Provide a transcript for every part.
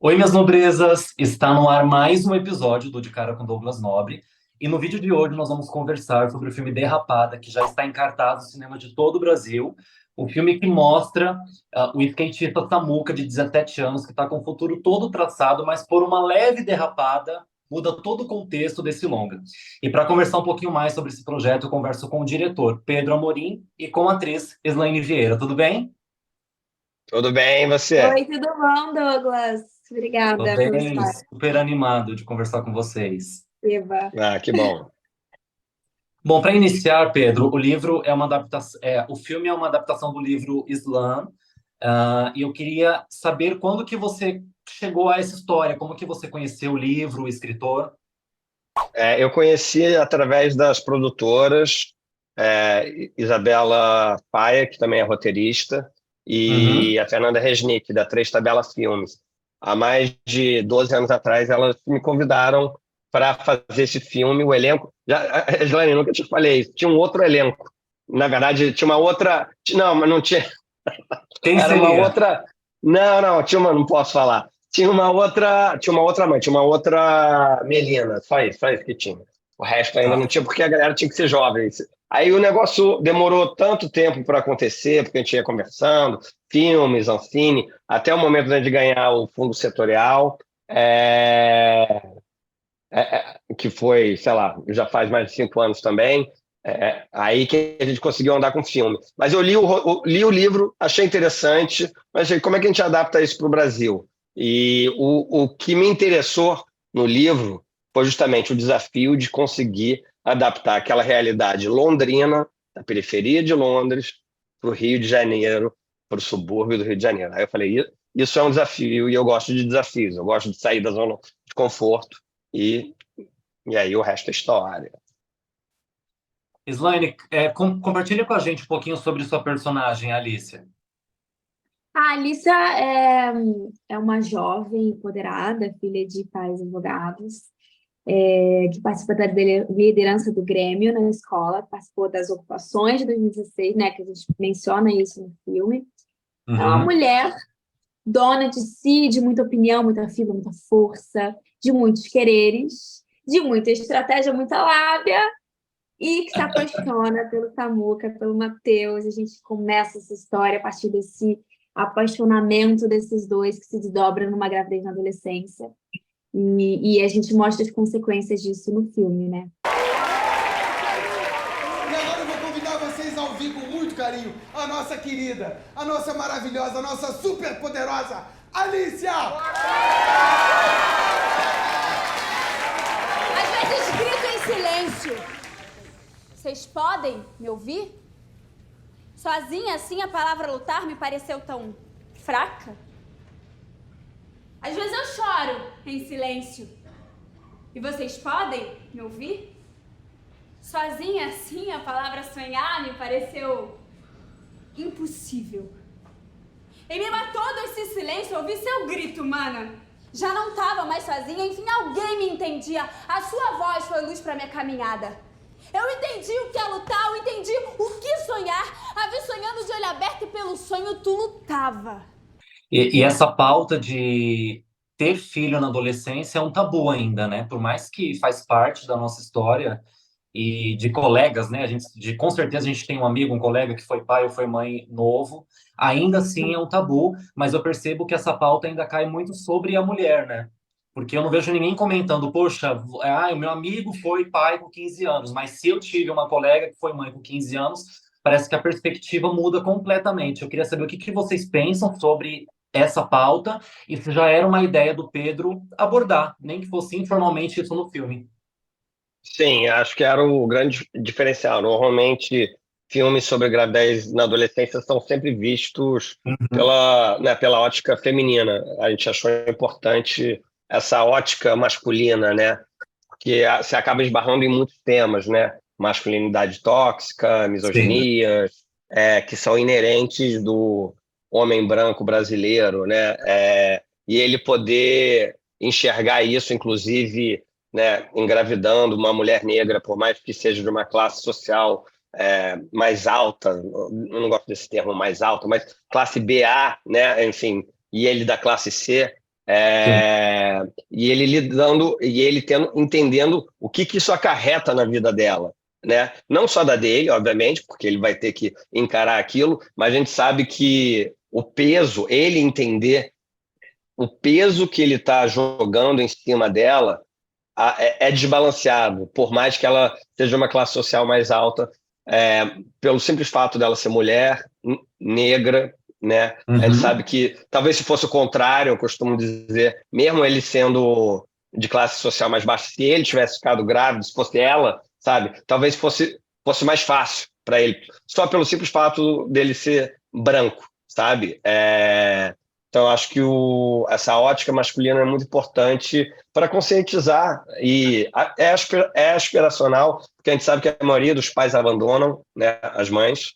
Oi, minhas nobrezas! Está no ar mais um episódio do De Cara com Douglas Nobre. E no vídeo de hoje nós vamos conversar sobre o filme Derrapada, que já está em cartaz no cinema de todo o Brasil. O filme que mostra o skatista Samuca, de 17 anos, que está com o futuro todo traçado, mas por uma leve derrapada muda todo o contexto desse longa. E para conversar um pouquinho mais sobre esse projeto, eu converso com o diretor Pedro Amorim e com a atriz Slaine Vieira. Tudo bem? Tudo bem, e você? Oi, tudo bom, Douglas? Tô Obrigada pelo bem, espaço. super animado de conversar com vocês. Eva. Ah, que bom. Bom, para iniciar, Pedro, o livro é uma adaptação, o filme é uma adaptação do livro Slam, e eu queria saber quando que você chegou a essa história, como que você conheceu o livro, o escritor? Eu conheci através das produtoras, Isabela Paia, que também é roteirista, Uhum. e a Fernanda Resnick, da Três Tabela Filmes. Há mais de 12 anos atrás, elas me convidaram para fazer esse filme. O elenco. Slane, nunca te falei isso. Tinha um outro elenco. Na verdade, tinha uma outra. Não, mas não tinha. Quem Era uma seria? outra. Não, não, tinha uma, não posso falar. Tinha uma outra mãe, tinha uma outra Melina, só isso que tinha. O resto ainda Tá. não tinha, porque a galera tinha que ser jovem. Aí o negócio demorou tanto tempo para acontecer, porque a gente ia conversando, filmes, Ancine, até o momento de ganhar o fundo setorial, que foi, sei lá, já faz mais de 5 anos também. Aí que a gente conseguiu andar com o filme. Mas eu li o livro, achei interessante, mas achei, como é que a gente adapta isso para o Brasil? E o que me interessou no livro foi justamente o desafio de conseguir adaptar aquela realidade londrina, da periferia de Londres, para o Rio de Janeiro, para o subúrbio do Rio de Janeiro. Aí eu falei, isso é um desafio e eu gosto de desafios, eu gosto de sair da zona de conforto e, e aí o resto é história. Slaine, compartilha com a gente um pouquinho sobre sua personagem, Alicia. A Alissa é uma jovem empoderada, filha de pais advogados, que participa da liderança do Grêmio na escola, participou das ocupações de 2016, né, que a gente menciona isso no filme. É uma Uhum. mulher dona de si, de muita opinião, muita fibra, muita força, de muitos quereres, de muita estratégia, muita lábia, e que se apaixona pelo Samuca, pelo Matheus. A gente começa essa história a partir desse apaixonamento desses dois que se desdobra numa gravidez na adolescência. E a gente mostra as consequências disso no filme, né? E agora eu vou convidar vocês a ouvir com muito carinho a nossa querida, a nossa maravilhosa, a nossa super poderosa Alicia! Às vezes grito em silêncio. Vocês podem me ouvir? Sozinha assim a palavra lutar me pareceu tão fraca. Às vezes eu choro em silêncio. E vocês podem me ouvir? Sozinha assim a palavra sonhar me pareceu impossível. Em meio a todo esse silêncio eu ouvi seu grito, mana. Já não tava mais sozinha, enfim, alguém me entendia. A sua voz foi luz pra minha caminhada. Eu entendi o que é lutar, eu entendi o que sonhar. A vi sonhando de olho aberto e pelo sonho tu lutava. E essa pauta de ter filho na adolescência é um tabu ainda, né? Por mais que faz parte da nossa história e de colegas, né? Com certeza a gente tem um amigo, um colega que foi pai ou foi mãe novo. Ainda assim é um tabu, mas eu percebo que essa pauta ainda cai muito sobre a mulher, né? Porque eu não vejo ninguém comentando, poxa, o meu amigo foi pai com 15 anos, mas se eu tive uma colega que foi mãe com 15 anos, parece que a perspectiva muda completamente. Eu queria saber o que que vocês pensam sobre essa pauta e se já era uma ideia do Pedro abordar, nem que fosse informalmente isso no filme. Sim, acho que era o grande diferencial. Normalmente, filmes sobre gravidez na adolescência são sempre vistos Uhum. pela ótica feminina. A gente achou importante essa ótica masculina, né? Que se acaba esbarrando em muitos temas, né? Masculinidade tóxica, Sim. misoginia, que são inerentes do homem branco brasileiro, né? E ele poder enxergar isso, inclusive, né, engravidando uma mulher negra, por mais que seja de uma classe social mais alta, eu não gosto desse termo mais alta, mas classe BA, né? Enfim, e ele da classe C, Sim. E ele entendendo o que isso acarreta na vida dela, né? Não só da dele, obviamente, porque ele vai ter que encarar aquilo, mas a gente sabe que o peso, ele entender o peso que ele está jogando em cima dela é desbalanceado, por mais que ela seja uma classe social mais alta, pelo simples fato dela ser mulher, negra, né? A gente Uhum. sabe que talvez se fosse o contrário, eu costumo dizer, mesmo ele sendo de classe social mais baixa, se ele tivesse ficado grávido, se fosse ela, sabe? Talvez fosse mais fácil para ele, só pelo simples fato dele ser branco, sabe? Então, acho que essa ótica masculina é muito importante para conscientizar e é aspiracional, porque a gente sabe que a maioria dos pais abandonam, né, as mães.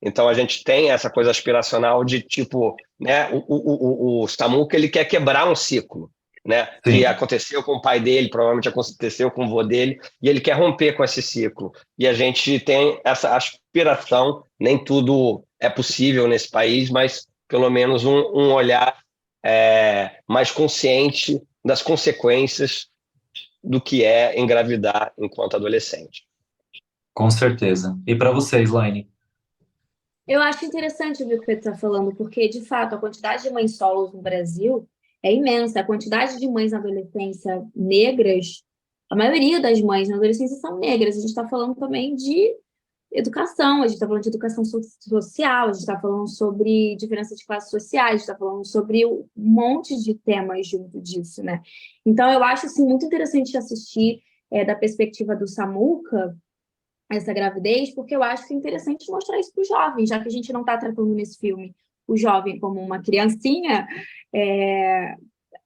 Então a gente tem essa coisa aspiracional de tipo, né, o Samuca, ele quer quebrar um ciclo, né, que Sim. aconteceu com o pai dele, provavelmente aconteceu com o vô dele, e ele quer romper com esse ciclo. E a gente tem essa aspiração, nem tudo é possível nesse país, mas pelo menos um olhar mais consciente das consequências do que é engravidar enquanto adolescente. Com certeza. E para vocês, Laine? Eu acho interessante ouvir o que o Pedro está falando, porque, de fato, a quantidade de mães solos no Brasil é imensa. A quantidade de mães na adolescência negras, a maioria das mães na adolescência são negras. A gente está falando também de educação, a gente está falando de educação social, a gente está falando sobre diferença de classes sociais, a gente está falando sobre um monte de temas junto disso, né? Então, eu acho assim, muito interessante assistir da perspectiva do Samuca, essa gravidez, porque eu acho que é interessante mostrar isso para o jovem, já que a gente não está tratando nesse filme o jovem como uma criancinha,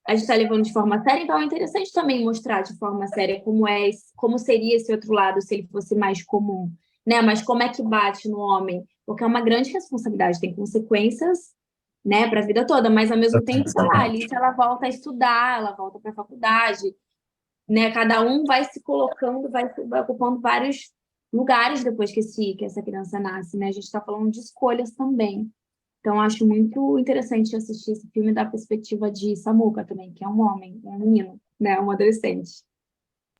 a gente está levando de forma séria, então é interessante também mostrar de forma séria como seria esse outro lado se ele fosse mais comum, né? Mas como é que bate no homem? Porque é uma grande responsabilidade, tem consequências, né, para a vida toda, mas ao mesmo tempo, sei lá, a Alice, ela volta a estudar, ela volta para a faculdade, né? Cada um vai se colocando, vai ocupando vários lugares depois que essa criança nasce, né? A gente está falando de escolhas também. Então, acho muito interessante assistir esse filme da perspectiva de Samuca também, que é um homem, um menino, né? Um adolescente.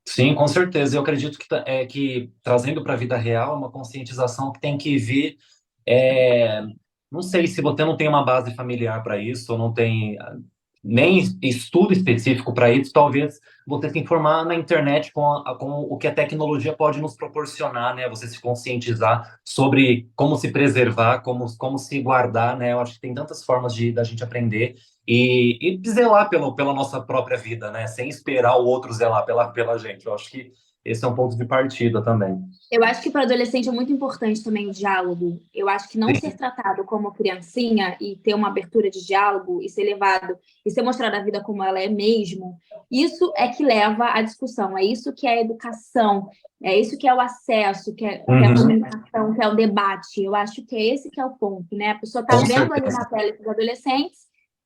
Sim, com certeza. Eu acredito que trazendo para a vida real é uma conscientização que tem que vir. é, não sei se você não tem uma base familiar para isso, ou não tem nem estudo específico para isso, talvez você se informar na internet com o que a tecnologia pode nos proporcionar, né? Você se conscientizar sobre como se preservar, como se guardar, né? Eu acho que tem tantas formas da gente aprender e zelar pela nossa própria vida, né? Sem esperar o outro zelar pela gente. Eu acho que esse é um ponto de partida também. Eu acho que para adolescente é muito importante também o diálogo. Eu acho que não ser Sim. tratado como criancinha e ter uma abertura de diálogo e ser levado e ser mostrado a vida como ela é mesmo, isso é que leva à discussão, é isso que é a educação, é isso que é o acesso, que é a Uhum. comunicação, que é o debate. Eu acho que é esse que é o ponto, né? A pessoa está Com vendo ali certeza. na tela esses adolescentes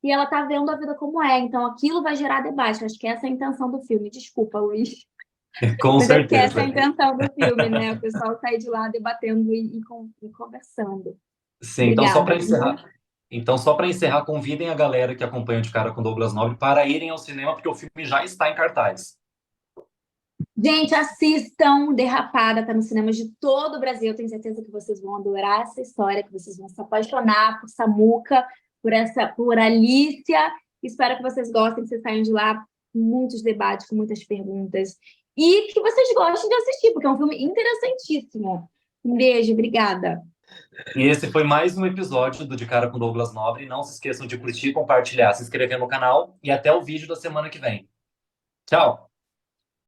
e ela está vendo a vida como é. Então, aquilo vai gerar debate. Eu acho que essa é a intenção do filme. Desculpa, Luiz. Com Mas é porque essa é a certeza. intenção do filme, né? O pessoal sair de lá debatendo e conversando. Sim, Obrigada, viu? então só para encerrar, convidem a galera que acompanha o De Cara com Douglas Nobre para irem ao cinema, porque o filme já está em cartaz. Gente, assistam Derrapada, tá nos cinemas de todo o Brasil. Eu tenho certeza que vocês vão adorar essa história, que vocês vão se apaixonar por Samuca, por Alicia. Espero que vocês gostem, que vocês saiam de lá com muitos debates, com muitas perguntas. E que vocês gostem de assistir, porque é um filme interessantíssimo. Um beijo, obrigada. E esse foi mais um episódio do De Cara com Douglas Nobre. Não se esqueçam de curtir, compartilhar, se inscrever no canal e até o vídeo da semana que vem. Tchau!